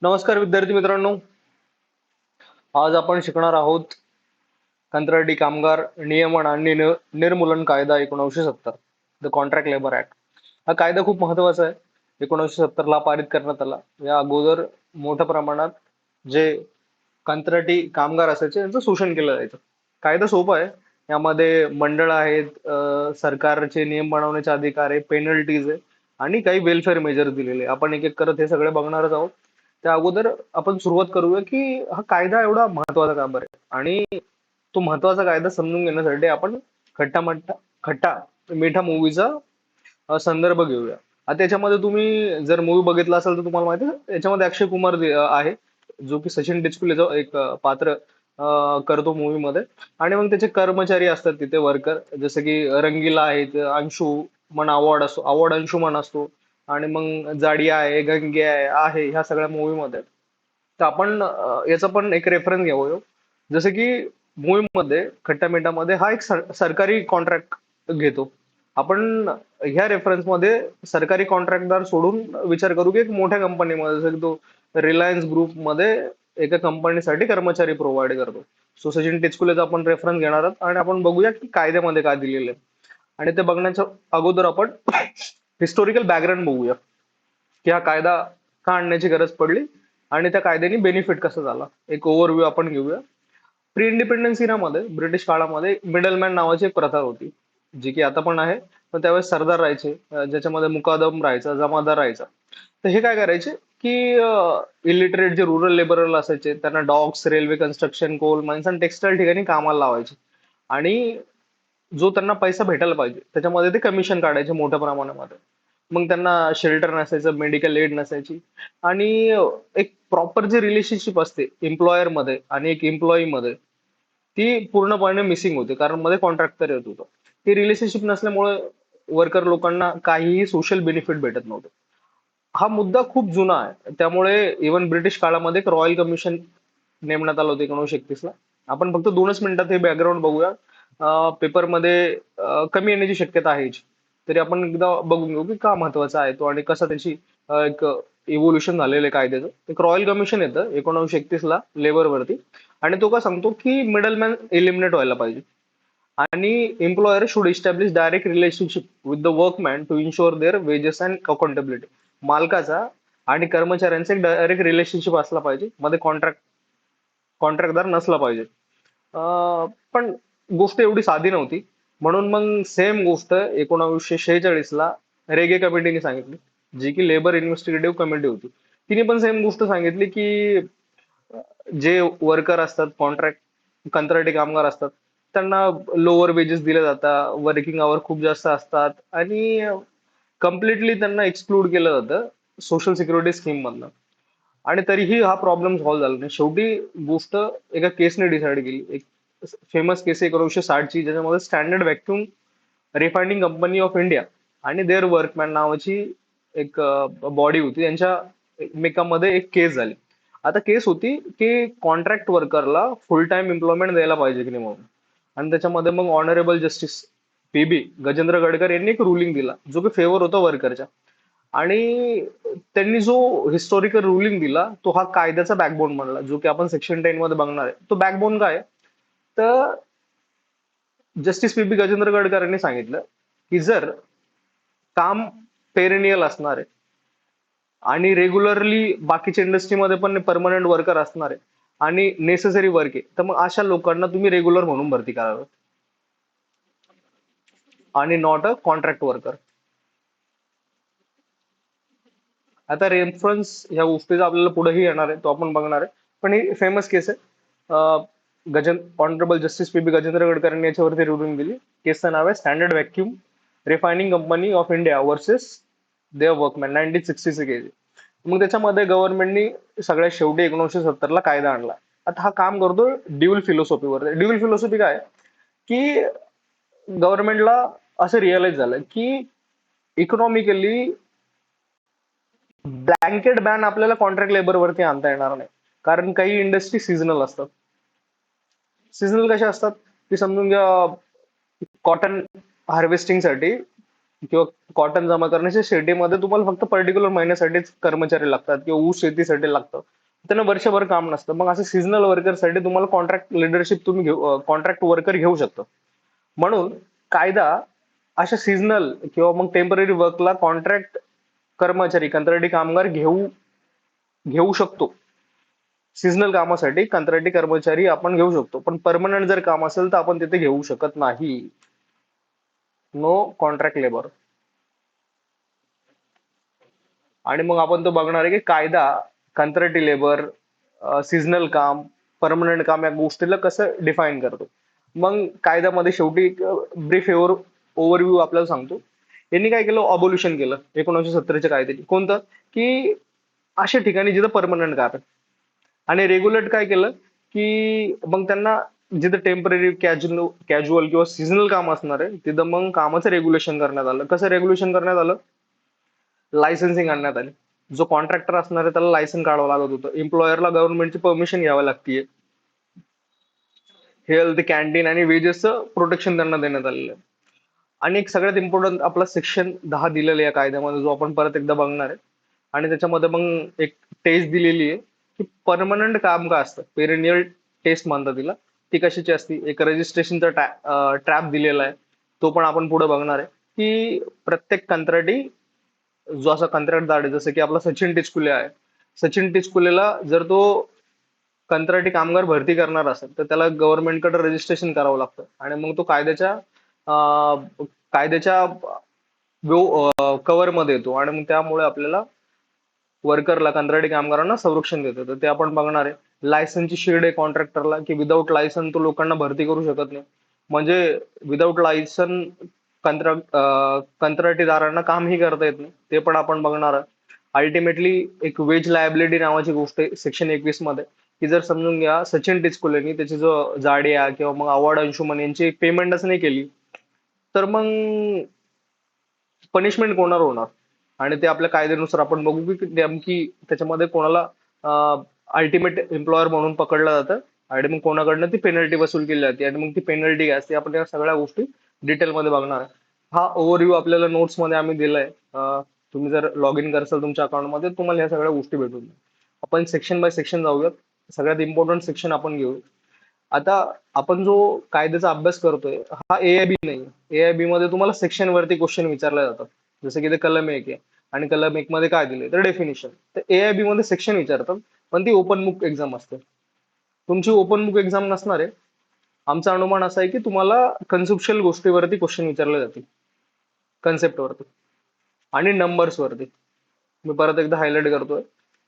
नमस्कार विद्यार्थी मित्रांनो. आज आपण शिकणार आहोत कंत्राटी कामगार नियमन आणि निर्मूलन कायदा 1970, द कॉन्ट्रॅक्ट लेबर ऍक्ट. हा कायदा खूप महत्वाचा आहे. 1970 ला पारित करण्यात आला. या अगोदर मोठ्या प्रमाणात जे कंत्राटी कामगार असायचे यांचं शोषण केलं जायचं. कायदा सोपा आहे. यामध्ये मंडळ आहेत, सरकारचे नियम बनवण्याचे अधिकार आहे, पेनल्टीज आहे आणि काही वेलफेअर मेजर दिलेले आहे. आपण एक एक करत हे सगळे बघणारच आहोत. त्या अगोदर आपण सुरुवात करूया की हा कायदा एवढा महत्वाचा का बरं आहे, आणि तो महत्वाचा कायदा समजून घेण्यासाठी आपण खट्टा मिठा मूवीचा संदर्भ घेऊया. आता याच्यामध्ये तुम्ही जर मूवी बघितला असेल तर तुम्हाला माहिती आहे याच्यामध्ये अक्षय कुमार आहे, जो की सचिन टिचकुलेचं एक पात्र करतो मूवी मध्ये. आणि मग त्याचे कर्मचारी असतात तिथे, वर्कर, जसं की रंगीला आहेत, अंशू मन अवॉर्ड अंशुमन असतो, आणि मग जाडिया आहे, गंगे आहे ह्या सगळ्या मूवी मध्ये. तर आपण याचा पण एक रेफरन्स घेऊया. जसं की मूवी मध्ये खट्टा मीठामध्ये हा एक सरकारी कॉन्ट्रॅक्ट घेतो आपण. ह्या रेफरन्स मध्ये सरकारी कॉन्ट्रॅक्टदार सोडून विचार करू की एक मोठ्या कंपनीमध्ये, जसं की तो रिलायन्स ग्रुप मध्ये एका कंपनीसाठी कर्मचारी प्रोव्हाइड करतो. सो सचिन टिचकुलेचा आपण रेफरन्स घेणार आहोत आणि आपण बघूया की कायद्यामध्ये काय दिलेलं आहे. आणि ते बघण्याच्या अगोदर आपण हिस्टोरिकल बॅकग्राऊंड बघूया की हा कायदा का आणण्याची गरज पडली आणि त्या कायद्याने बेनिफिट कसं झाला. एक ओव्हरव्ह्यू आपण घेऊया. प्री इंडिपेंडन्स इरामध्ये, ब्रिटिश काळामध्ये मिडलमॅन नावाची एक प्रथा होती, जी की आता पण आहे. पण त्यावेळेस सरदार राहायचे, ज्याच्यामध्ये मुकादम राहायचा, जमादार राहायचा. तर हे काय करायचे की इलिटरेट जे रुरल लेबरल असायचे त्यांना docks, railway, construction, coal mines आणि टेक्सटाईल ठिकाणी कामाला लावायचे. आणि जो त्यांना पैसा भेटायला पाहिजे त्याच्यामध्ये ते कमिशन काढायचे मोठ्या प्रमाणामध्ये. मग त्यांना शेल्टर नसायचं, मेडिकल एड नसायची. आणि एक प्रॉपर जे रिलेशनशिप असते एम्प्लॉयर मध्ये आणि एक एम्प्लॉई मध्ये, ती पूर्णपणे मिसिंग होते, कारण मध्ये कॉन्ट्रॅक्टर येत होतं. ती रिलेशनशिप नसल्यामुळे वर्कर लोकांना काहीही सोशल बेनिफिट भेटत नव्हतं. हा मुद्दा खूप जुना आहे, त्यामुळे इव्हन ब्रिटिश काळामध्ये एक रॉयल कमिशन नेमण्यात आलं होतं 1931 ला. आपण फक्त 2च मिनिटात हे बॅकग्राऊंड बघूया. पेपरमध्ये कमी येण्याची शक्यता आहे याची. तरी आपण एकदा बघून घेऊ की का महत्वाचा आहे तो आणि कसं त्याची एक इव्होल्युशन झालेलं आहे कायद्याचं. एक रॉयल कमिशन येतं 1931 ला लेबरवरती, आणि तो काय सांगतो की मिडलमॅन एलिमिनेट व्हायला पाहिजे, आणि employer should establish direct relationship with the workman to ensure their wages and accountability. मालकाचा आणि कर्मचाऱ्यांचा एक डायरेक्ट रिलेशनशिप असला पाहिजे, मध्ये कॉन्ट्रॅक्टदार नसला पाहिजे. पण गोष्ट एवढी साधी नव्हती. म्हणून मग सेम गोष्ट 1946 ला रेगे कमिटीने सांगितली, जी की लेबर इन्व्हेस्टिगेटिव्ह कमिटी होती. तिने पण सेम गोष्ट सांगितली की जे वर्कर असतात, कंत्राटी कामगार असतात, त्यांना लोअर वेजेस दिले जातात, वर्किंग आवर खूप जास्त असतात, आणि कम्प्लिटली त्यांना एक्सक्लूड केलं जातं सोशल सिक्युरिटी स्कीम मधनं. आणि तरीही हा प्रॉब्लेम सॉल्व्ह झाला नाही. शेवटी गोष्ट एका केसने डिसाइड केली. एक फेमस केस 1960ची, ज्याच्यामध्ये standard vacuum refining company of India आणि देअर वर्कमॅन नावाची एक बॉडी होती, यांच्या एकमेकांमध्ये एक केस झाली. आता केस होती की कॉन्ट्रॅक्ट वर्करला फुल टाइम एम्प्लॉयमेंट द्यायला पाहिजे की नाही म्हणून. आणि त्याच्यामध्ये मग honourable justice PB Gajendra Gadkar यांनी एक रुलिंग दिला, जो की फेवर होता वर्करच्या. आणि त्यांनी जो हिस्टॉरिकल रुलिंग दिला तो हा कायद्याचा बॅकबोन बनला, जो की आपण सेक्शन 10 मध्ये बघणार आहे. तो बॅकबोन काय आहे? तर जस्टिस पीबी गजेंद्र गडकर यांनी सांगितलं की जर काम पेरेनियल असणार आहे आणि रेग्युलरली बाकीच्या इंडस्ट्रीमध्ये पण परमनंट वर्कर असणार आहे आणि नेसेसरी वर्क आहे, तर मग अशा लोकांना तुम्ही रेग्युलर म्हणून भरती करावं, आणि नॉट अ कॉन्ट्रॅक्ट वर्कर. आता रेफरन्स ह्या गोष्टीचा आपल्याला पुढेही येणार आहे, तो आपण बघणार आहे. पण ही फेमस केस आहे. Honourable justice PB Gajendra Gadkar यांनी याच्यावरती रुलिंग दिली. केसचं नाव आहे standard vacuum refining company of India versus their workman 1966. मग त्याच्यामध्ये गव्हर्नमेंटनी सगळ्यात शेवटी 1970 ला कायदा आणला. आता हा काम करतो ड्युअल फिलॉसॉफीवर. ड्युअल फिलॉसॉफी काय आहे? की गव्हर्नमेंटला असं रिअलाइज झालं की इकॉनॉमिकली ब्लँकेट बॅन आपल्याला कॉन्ट्रॅक्ट लेबरवरती आणता येणार नाही, कारण काही इंडस्ट्री सिजनल असतात. सिजनल कशा असतात? की समजून घ्या, कॉटन हार्वेस्टिंग साठी किंवा कॉटन जमा करण्याच्या शेतीमध्ये तुम्हाला फक्त पर्टिक्युलर महिन्यासाठीच कर्मचारी लागतात किंवा ऊस शेतीसाठी लागतं. त्यांना वर्षभर काम नसतं. मग असं सीझनल वर्करसाठी तुम्हाला कॉन्ट्रॅक्ट लिडरशिप तुम्ही घेऊ कॉन्ट्रॅक्ट वर्कर घेऊ शकता. म्हणून कायदा अशा सीझनल किंवा मग टेम्पररी वर्कला कॉन्ट्रॅक्ट कर्मचारी कंत्राटी कामगार घेऊ घेऊ शकतो. सीझनल कामासाठी कंत्राटी कर्मचारी आपण घेऊ शकतो, पण परमनंट जर काम असेल तर आपण तिथे घेऊ शकत नाही. No contract labour. आणि मग आपण तो बघणार आहे की कायदा कंत्राटी लेबर, सीझनल काम, परमनंट काम या गोष्टीला कसं डिफाईन करतो. मग कायद्यामध्ये शेवटी ब्रीफ ओव्हरव्ह्यू आपल्याला सांगतो. यांनी काय केलं, ऑबोल्युशन केलं 1970च्या कायद्याने. कोणतं की अशा ठिकाणी जिथं परमनंट काम आहे. आणि रेग्युलेट काय केलं की मग त्यांना जिथं टेम्पररी कॅज्युअल किंवा सीझनल काम असणार आहे तिथं मग कामाचं रेग्युलेशन करण्यात आलं. कसं रेग्युलेशन करण्यात आलं, लायसन्सिंग आणण्यात आली. जो कॉन्ट्रॅक्टर असणार आहे त्याला लायसन काढावं लागत होतं. एम्प्लॉयरला गव्हर्नमेंटची परमिशन घ्यावी लागतीये. हेल्थ, कॅन्टीन आणि वेजेसचं प्रोटेक्शन त्यांना देण्यात आलेलं आहे. आणि एक सगळ्यात इम्पॉर्टंट आपला सेक्शन 10 दिलेला आहे या कायद्यामध्ये, जो आपण परत एकदा बघणार आहे. आणि त्याच्यामध्ये मग एक टेस्ट दिलेली आहे की परमनंट काम का असतं, पेरिनियल टेस्ट म्हणतात तिला. ती कशाची असते, एक रजिस्ट्रेशनचा ट्रॅप दिलेला आहे, तो पण आपण पुढे बघणार आहे. की प्रत्येक कंत्राटी जो असा कंत्राटदार आहे, जसं की आपला सचिन टिचकुले आहे. सचिन टिचकुलेला जर तो कंत्राटी कामगार भरती करणार असेल तर त्याला गव्हर्नमेंटकडे रजिस्ट्रेशन करावं लागतं. आणि मग तो कायद्याच्या कव्हर मध्ये येतो. आणि मग त्यामुळे आपल्याला वर्करला, कंत्राटी कामगारांना संरक्षण देतं. तर ते आपण बघणार आहे. लायसनची शील्ड आहे कॉन्ट्रॅक्टरला, की विदाऊट लायसन तो लोकांना भरती करू शकत नाही. म्हणजे विदाऊट लायसन कंत्राटीदारांना कामही करता येत नाही, ते पण आपण बघणार आहे. अल्टिमेटली एक वेज लायबिलिटी नावाची गोष्ट आहे सेक्शन 21 मध्ये, की जर समजून घ्या सचिन टिचकुलेनी त्याची जो जाडिया किंवा मग अवॉर्ड अंशुमन यांची पेमेंटच नाही केली, तर मग पनिशमेंट कोणावर होणार. आणि ते आपल्या कायद्यानुसार आपण बघू की नेमकी त्याच्यामध्ये कोणाला अल्टिमेट एम्प्लॉयर म्हणून पकडलं जातं आणि मग कोणाकडनं ती पेनल्टी वसूल केली जाते. आणि मग ती पेनल्टी काय असते आपण या सगळ्या गोष्टी डिटेलमध्ये बघणार आहे. हा ओव्हरव्ह्यू आपल्याला नोट्समध्ये आम्ही दिलाय. तुम्ही जर लॉग इन करसाल तुमच्या अकाउंटमध्ये तुम्हाला ह्या सगळ्या गोष्टी भेटून जाईल. आपण सेक्शन बाय सेक्शन जाऊयात. सगळ्यात इम्पॉर्टंट सेक्शन आपण घेऊ. आता आपण जो कायद्याचा अभ्यास करतोय हा एआयबी नाही. एआयबी मध्ये तुम्हाला सेक्शन वरती क्वेश्चन विचारले जातात, जसं की ते कलम 1 आहे. आणि कलम 1 मध्ये काय दिले तर डेफिनेशन. तर एआयबी मध्ये सेक्शन विचारतात, पण ती ओपन बुक एक्झाम असते. तुमची ओपन बुक एक्झाम नसणार आहे. आमचा अनुमान असा आहे की तुम्हाला कन्सेप्च्युअल गोष्टीवरती क्वेश्चन विचारले जातील, कन्सेप्ट वरती आणि नंबर्स वरती. मी परत एकदा हायलाइट करतोय,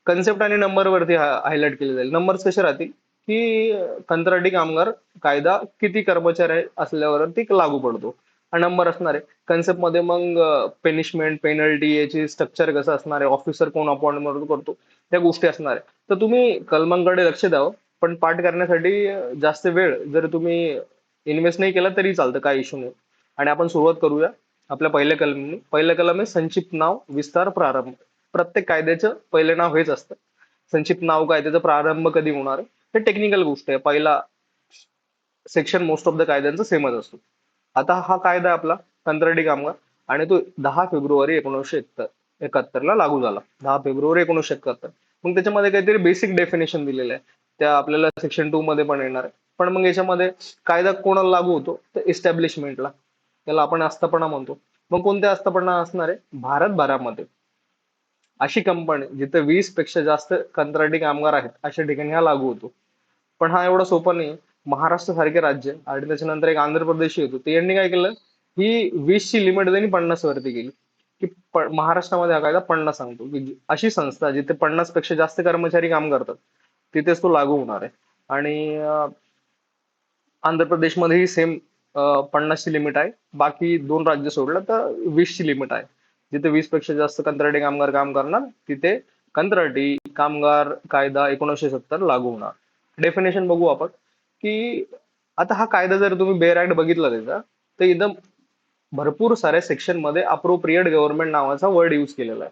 कन्सेप्ट आणि नंबर वरती हायलाइट केले जाईल. नंबर्स कसे राहतील की कंत्राटी कामगार कायदा किती कर्मचारी असल्यावरती लागू पडतो, हा नंबर असणार आहे. कन्सेप्ट मध्ये मग पेनिशमेंट, पेनल्टी, याची स्ट्रक्चर कसं असणार आहे, ऑफिसर कोण अपॉइंटमेंट करतो, त्या गोष्टी असणार आहे. तर तुम्ही कलमांकडे लक्ष द्यावं. पण पाठ करण्यासाठी जास्त वेळ जर तुम्ही इन्व्हेस्ट नाही केला तरी चालतं, काही इश्यू नाही. आणि आपण सुरुवात करूया आपल्या पहिल्या कलमनी. पहिलं कलम आहे संक्षिप्त नाव, विस्तार, प्रारंभ. प्रत्येक कायद्याचं पहिलं नाव हेच असतं. संक्षिप्त नाव काय, त्याचा प्रारंभ कधी होणार आहे, हे टेक्निकल गोष्ट आहे. पहिला सेक्शन मोस्ट ऑफ द कायद्यांचा सेमच असतो. आता हा कायदा आपला कंत्राटी कामगार, आणि तो 10 फेब्रुवारी 1971 ला लागू झाला. 10 फेब्रुवारी 1971. मग त्याच्यामध्ये काहीतरी बेसिक डेफिनेशन दिलेलं आहे, त्या आपल्याला सेक्शन 2 मध्ये पण येणार आहे. पण मग याच्यामध्ये कायदा कोणाला लागू होतो तर एस्टॅब्लिशमेंटला, त्याला आपण आस्थापना म्हणतो. मग कोणत्या आस्थापना असणार आहे, भारतभरामध्ये अशी कंपनी जिथे 20 पेक्षा जास्त कंत्राटी कामगार आहेत अशा ठिकाणी हा लागू होतो. पण हा एवढा सोपा नाही. महाराष्ट्र सारखे राज्य आणि त्याच्यानंतर एक आंध्र प्रदेश येतो, ते यांनी काय केलं, ही 20 ची लिमिट त्यांनी 50 वरती केली. की महाराष्ट्रामध्ये हा कायदा 50 सांगतो की अशी संस्था जिथे 50 पेक्षा जास्त कर्मचारी काम करतात तिथेच तो लागू होणार आहे. आणि आंध्र प्रदेशमध्येही सेम 50 ची लिमिट आहे. बाकी 2 राज्य सोडलं तर 20 ची लिमिट आहे. जिथे 20 पेक्षा जास्त कंत्राटी कामगार काम करणार तिथे कंत्राटी कामगार कायदा 1970 लागू होणार. डेफिनेशन बघू आपण की आता हा कायदा जर तुम्ही बेअर ऍक्ट बघितला त्याचा, तर एकदम भरपूर साऱ्या सेक्शन मध्ये अप्रोप्रिएट गव्हर्नमेंट नावाचा वर्ड यूज केलेला आहे.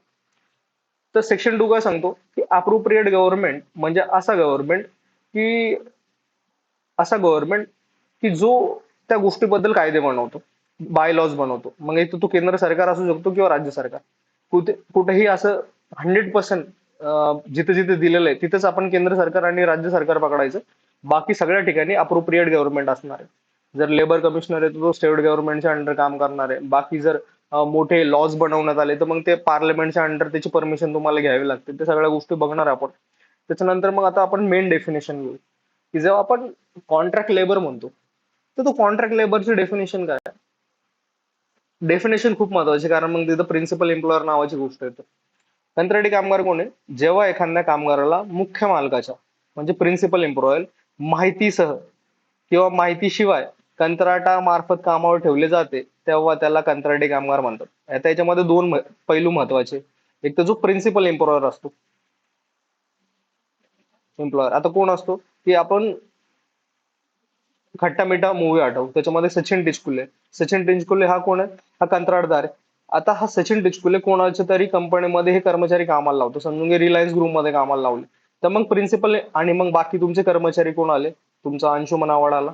तर सेक्शन 2 काय सांगतो की अप्रोप्रिएट गव्हर्नमेंट म्हणजे असा गव्हर्नमेंट की जो त्या गोष्टीबद्दल कायदे बनवतो. बाय लॉज बनवतो. मग इथं तो केंद्र सरकार असू शकतो किंवा राज्य सरकार. कुठेही असं 100% जिथे जिथे दिलेलं आहे तिथेच आपण केंद्र सरकार आणि राज्य सरकार पकडायचं. बाकी सगळ्या ठिकाणी अप्रोप्रिएट गव्हर्नमेंट असणार आहे. जर लेबर कमिशनर आहे तर तो स्टेट गव्हर्नमेंटच्या अंडर काम करणार आहे. बाकी जर मोठे लॉज बनवण्यात आले तर मग ते पार्लमेंटच्या अंडर त्याची परमिशन तुम्हाला घ्यावी लागते. ते सगळ्या गोष्टी बघणार आपण. त्याच्यानंतर मग आता आपण मेन डेफिनेशन घेऊ, की जेव्हा आपण कॉन्ट्रॅक्ट लेबर म्हणतो तर तो कॉन्ट्रॅक्ट लेबरची डेफिनेशन काय आहे? डेफिनेशन खूप महत्वाची, कारण मग तिथं प्रिन्सिपल एम्प्लॉयर नावाची गोष्ट येते. कंत्राटी कामगार कोण आहे? जेव्हा एखाद्या कामगाराला मुख्य मालकाच्या म्हणजे प्रिन्सिपल एम्प्लॉयर माहितीसह किंवा माहितीशिवाय कंत्राटामार्फत कामावर ठेवले जाते तेव्हा त्याला कंत्राटी कामगार म्हणतात. आता याच्यामध्ये दोन पैलू महत्वाचे. एक तर जो प्रिन्सिपल एम्प्लॉयर असतो, एम्प्लॉयर आता कोण असतो, की आपण खट्टा मिठा मूवी आठवू, त्याच्यामध्ये सचिन टिचकुले. सचिन टिचकुले हा कोण आहे? हा कंत्राटदार आहे. आता हा सचिन टिचकुले कोणाच्या तरी कंपनीमध्ये हे कर्मचारी कामाला लावतो, समजून घे रिलायन्स ग्रुप मध्ये कामाला लावले. तर मग प्रिन्सिपल आणि मग बाकी तुमचे कर्मचारी कोण आले? तुमचा अंशुमन आवाड आला,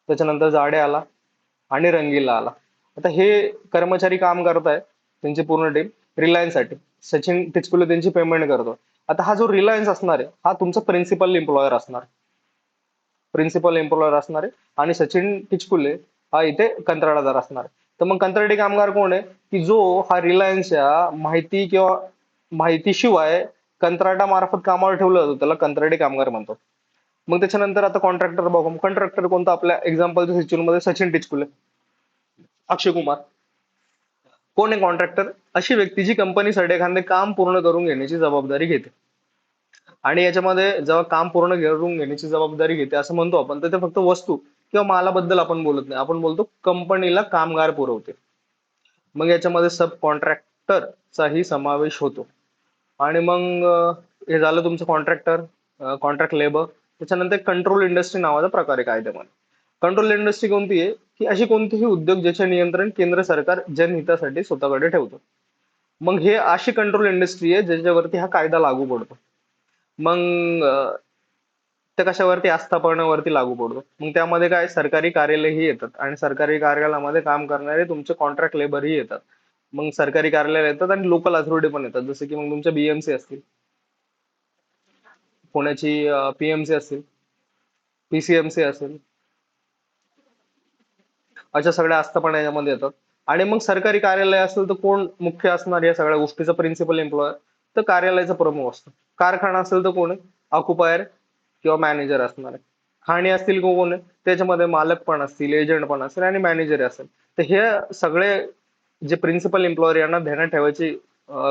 त्याच्यानंतर जाडे आला आणि रंगीला आला. आता हे कर्मचारी काम करतायत त्यांची पूर्ण टीम रिलायन्स साठी. सचिन टिचकुले त्यांची पेमेंट करतो. आता हा जो रिलायन्स असणार आहे हा तुमचा प्रिन्सिपल एम्प्लॉयर असणार, प्रिन्सिपल एम्प्लॉयर असणार आहे. आणि सचिन टिचकुले हा इथे कंत्राटदार असणार आहे. तर मग कंत्राटी कामगार कोण आहे? की जो हा रिलायन्सच्या माहिती किंवा माहितीशिवाय कंत्राटामार्फत कामावर ठेवलं जातं त्याला कंत्राटी कामगार म्हणतो. मग त्याच्यानंतर आता कॉन्ट्रॅक्टर बघू. कॉन्ट्रॅक्टर कोणता? आपल्या एक्झाम्पलच्या सिच्युएशन मध्ये सचिन टिचकुले, अक्षय कुमार. कोण आहे कॉन्ट्रॅक्टर? अशी व्यक्ती जी कंपनीसाठी एखादे काम पूर्ण करून घेण्याची जबाबदारी घेते. आणि याच्यामध्ये जेव्हा काम पूर्ण करून घेण्याची जबाबदारी घेते असं म्हणतो आपण, तर ते फक्त वस्तू किंवा मालाबद्दल आपण बोलत नाही, आपण बोलतो कंपनीला कामगार पुरवते. मग याच्यामध्ये सब कॉन्ट्रॅक्टरचाही समावेश होतो. आणि मग हे झालं तुमचं कॉन्ट्रॅक्टर, कॉन्ट्रॅक्ट लेबर. त्याच्यानंतर कंट्रोल इंडस्ट्री नावाचा प्रकार आहे कायद्यामध्ये. कंट्रोल इंडस्ट्री कोणती आहे? की अशी कोणतीही उद्योग ज्याचे नियंत्रण केंद्र सरकार जनहितासाठी स्वतःकडे ठेवतो. मग हे अशी कंट्रोल इंडस्ट्री आहे ज्याच्यावरती हा कायदा लागू पडतो. मग ते कशावरती? आस्थापनावरती लागू पडतो. मग त्यामध्ये काय? सरकारी कार्यालयही येतात आणि सरकारी कार्यालयामध्ये काम करणारे तुमचे कॉन्ट्रॅक्ट लेबरही येतात. मग सरकारी कार्यालय येतात आणि लोकल अथॉरिटी पण येतात, जसं की मग तुमच्या बीएमसी असतील, पुण्याची पीएमसी असतील, पीसीएमसी असेल, अशा सगळ्या आस्थापना याच्यामध्ये येतात. आणि मग सरकारी कार्यालय असेल तर कोण मुख्य असणार या सगळ्या गोष्टीचा? Principal employer. तर कार्यालयाचा प्रमुख असतो. कारखाना असेल तर कोण आहे? ऑक्युपायर किंवा मॅनेजर असणार आहे. खाणी असतील कोण आहे? त्याच्यामध्ये मालक पण असतील, एजंट पण असतील आणि मॅनेजर असेल. तर हे सगळे जे प्रिन्सिपल एम्प्लॉयर यांना ध्यानात ठेवायची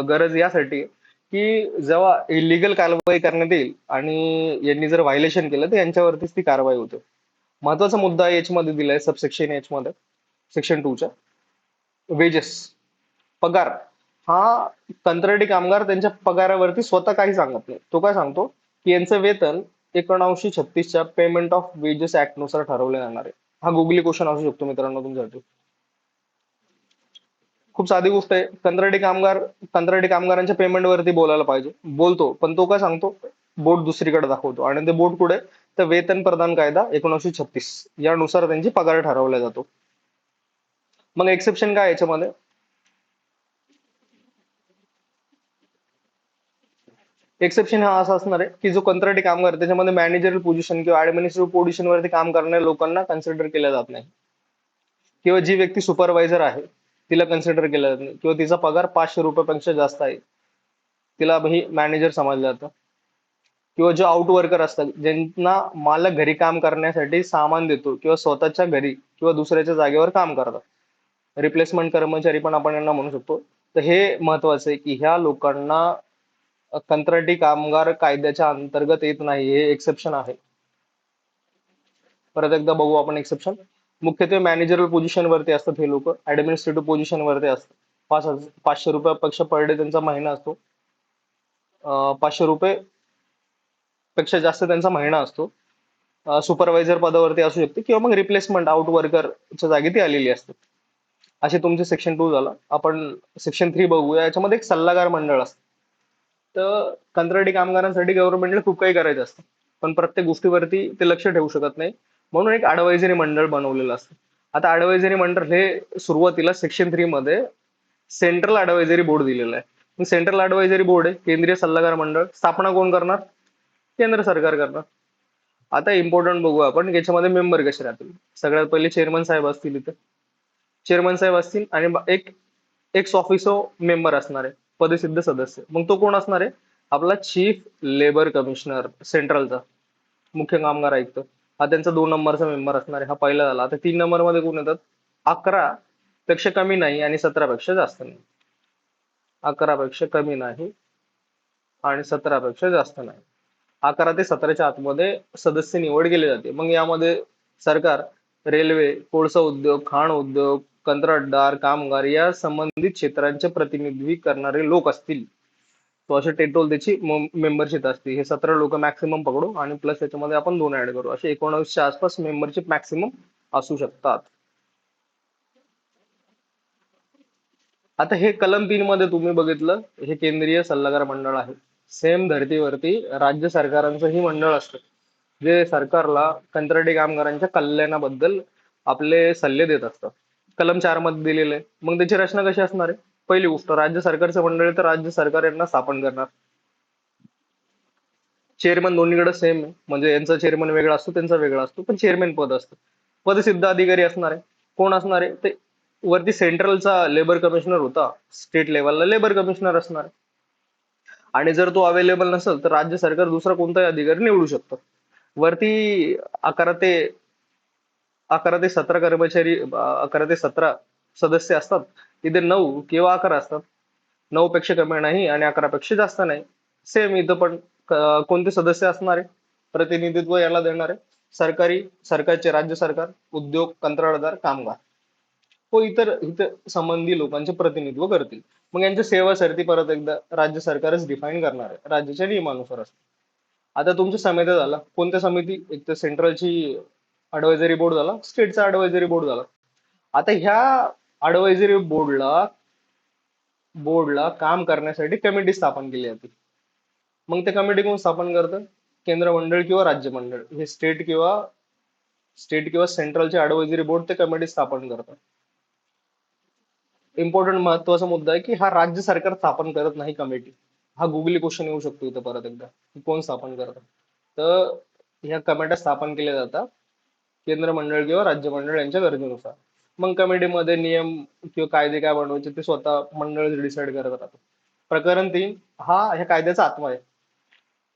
गरज यासाठी की जेव्हा इलिगल कारवाई करण्यात येईल आणि यांनी जर व्हायलेशन केलं तर यांच्यावरतीच ती कारवाई होते. महत्वाचा मुद्दा एच मध्ये दिलाय, सबसेक्शन एच मध्ये, सेक्शन 2च्या वेजेस, पगार. हा कंत्राटी कामगार त्यांच्या पगारावरती स्वतः काही सांगत नाही. तो काय सांगतो? की यांचं वेतन 1936च्या पेमेंट ऑफ वेजेस ऍक्ट नुसार ठरवले जाणार आहे. हा गुगली क्वेश्चन असू शकतो मित्रांनो तुमच्यासाठी. खूप साधी गोष्ट आहे. कंत्राटी कामगारांच्या पेमेंट वरती बोलायला पाहिजे, बोलतो, पण तो काय सांगतो? बोट दुसरीकडे दाखवतो. आणि ते बोट कुठे? तर वेतन प्रदान कायदा 1936 यानुसार त्यांची पगार ठरवला जातो. मग एक्सेप्शन काय याच्यामध्ये? एक्सेप्शन हा असा असणार आहे की जो कंत्राटी कामगार आहे, त्याच्यामध्ये मॅनेजरल पोझिशन किंवा ऍडमिनिस्ट्रेटिव्ह पोझिशन वरती काम करणाऱ्या लोकांना कन्सिडर केलं जात नाही. किंवा जी व्यक्ती सुपरवायझर आहे तिला कन्सिडर केलं जात नाही, किंवा तिचा पगार 500 रुपयापेक्षा जास्त आहे तिला मॅनेजर समजलं जातं. किंवा जो आउट वर्कर असतात ज्यांना मालक घरी काम करण्यासाठी सामान देतो किंवा स्वतःच्या घरी किंवा दुसऱ्याच्या जागेवर काम करतात, रिप्लेसमेंट कर्मचारी पण आपण यांना म्हणू शकतो. तर हे महत्वाचं आहे की ह्या लोकांना कंत्राटी कामगार कायद्याच्या अंतर्गत येत नाही, हे एक्सेप्शन आहे. परत एकदा बघू आपण एक्सेप्शन. मुख्यत्वे मॅनेजरल पोझिशन वरती असतात हे लोक, ऍडमिनिस्ट्रेटिव्ह पोझिशन वरती असतात. 500 रुपयापेक्षा पर डे त्यांचा महिना असतो. 500 रुपये पेक्षा जास्त त्यांचा महिना असतो. सुपरवायझर पदावरती असू शकते किंवा मग रिप्लेसमेंट आउट वर्करच्या जागी ती आलेली असते. असे तुमचे सेक्शन 2 झाला. आपण सेक्शन 3 बघूया. याच्यामध्ये एक सल्लागार मंडळ असतं. तर कंत्राटी कामगारांसाठी गव्हर्नमेंटला खूप काही करायचं असतं, पण प्रत्येक गोष्टीवरती ते लक्ष ठेवू शकत नाही, म्हणून एक ऍडवायझरी मंडळ बनवलेलं असतं. आता ऍडवायझरी मंडळ हे सुरुवातीला सेक्शन 3 मध्ये सेंट्रल ऍडवायझरी बोर्ड दिलेलं आहे. मग सेंट्रल ऍडवायझरी बोर्ड आहे केंद्रीय सल्लागार मंडळ, स्थापना कोण करणार? केंद्र सरकार करणार. आता इम्पॉर्टंट बघू आपण याच्यामध्ये मेंबर कसे राहतील. सगळ्यात पहिले चेअरमन साहेब असतील इथे, चेअरमन साहेब असतील आणि एक एक्स ऑफिसो मेंबर असणार आहे, पदसिद्ध सदस्य. मग तो कोण असणार आहे? आपला चीफ लेबर कमिशनर सेंट्रलचा, मुख्य कामगार आयुक्त. हा त्यांचा 2 नंबरचा मेंबर असणार आहे. हा पहिला झाला. आता 3 नंबर मध्ये कोण येतात? 11 पेक्षा कमी नाही आणि 17 पेक्षा जास्त नाही. 11 पेक्षा कमी नाही आणि 17 पेक्षा जास्त नाही. 11 ते 17च्या आतमध्ये सदस्य निवड केली जाते. मग यामध्ये सरकार, रेल्वे, कोळसा उद्योग, खाण उद्योग, कंत्राटदार, कामगार या संबंधित क्षेत्रांचे प्रतिनिधित्व करणारे लोक असतील. तो असे टेटोल त्याची मेंबरशिप असते. हे 17 लोक मॅक्सिमम पकडू आणि प्लस त्याच्यामध्ये आपण 2 ऍड करू, असे 19च्या आसपास मेंबरशिप मॅक्सिमम असू शकतात. आता हे कलम 3 मध्ये तुम्ही बघितलं, हे केंद्रीय सल्लागार मंडळ आहे. सेम धर्तीवरती राज्य सरकारांचंही मंडळ असतं, जे सरकारला कंत्राटी कामगारांच्या कल्याणाबद्दल आपले सल्ले देत असतात. कलम 4 मध्ये दिलेले आहे. मग त्याची रचना कशी असणार आहे? पहिली गोष्ट, राज्य सरकारचं मंडळ आहे तर राज्य सरकार यांना स्थापन करणार. चेअरमन दोन्हीकडे सेम आहे, म्हणजे यांचा चेअरमन वेगळा असतो, त्यांचा वेगळा असतो, पण चेअरमन पद असतं. पदसिद्ध अधिकारी असणार आहे. कोण असणार आहे ते? वरती सेंट्रलचा लेबर कमिशनर होता, स्टेट लेवलला लेबर कमिशनर असणार आहे. आणि जर तो अवेलेबल नसेल तर राज्य सरकार दुसरा कोणताही अधिकारी निवडू शकतं. वरती 11 ते 17 कर्मचारी, 11 ते 17 सदस्य असतात. इथे 9 किंवा 11 असतात. 9 पेक्षा कमी नाही आणि 11 पेक्षा जास्त नाही. सेम इथं पण कोणते सदस्य असणार आहे? प्रतिनिधित्व याला देणार आहे सरकारचे राज्य सरकार, उद्योग, कंत्राटदार, कामगार व इतर इतर संबंधी लोकांचे प्रतिनिधित्व करतील. मग यांच्या सेवा सरती परत एकदा राज्य सरकारच डिफाईन करणार आहे, राज्याच्या नियमानुसार असते. आता तुमच्या समित्या झाला, कोणत्या समिती? एक तर सेंट्रलची अडवायझरी बोर्ड झाला, स्टेटचा अडवायझरी बोर्ड झाला. आता ह्या अडवायझरी बोर्डला काम करण्यासाठी कमिटी स्थापन केली जाते. मग ते कमिटी कोण स्थापन करतं? केंद्र मंडळ किंवा राज्य मंडळ. हे स्टेट किंवा सेंट्रलचे अडवायझरी बोर्ड ते कमिटी स्थापन करतात. इम्पॉर्टंट महत्वाचा मुद्दा आहे की हा राज्य सरकार स्थापन करत नाही कमिटी. हा गुगली क्वेश्चन येऊ शकतो इथं परत एकदा, की कोण स्थापन करतं. तर ह्या कमिट्या स्थापन केल्या जातात केंद्र मंडळ किंवा राज्य मंडळ यांच्या गरजेनुसार. मग कमिटीमध्ये नियम किंवा कायदे काय बनवायचे ते स्वतः मंडळ डिसाईड करत राहतं. प्रकरण 3 हा ह्या कायद्याचा आत्मा आहे.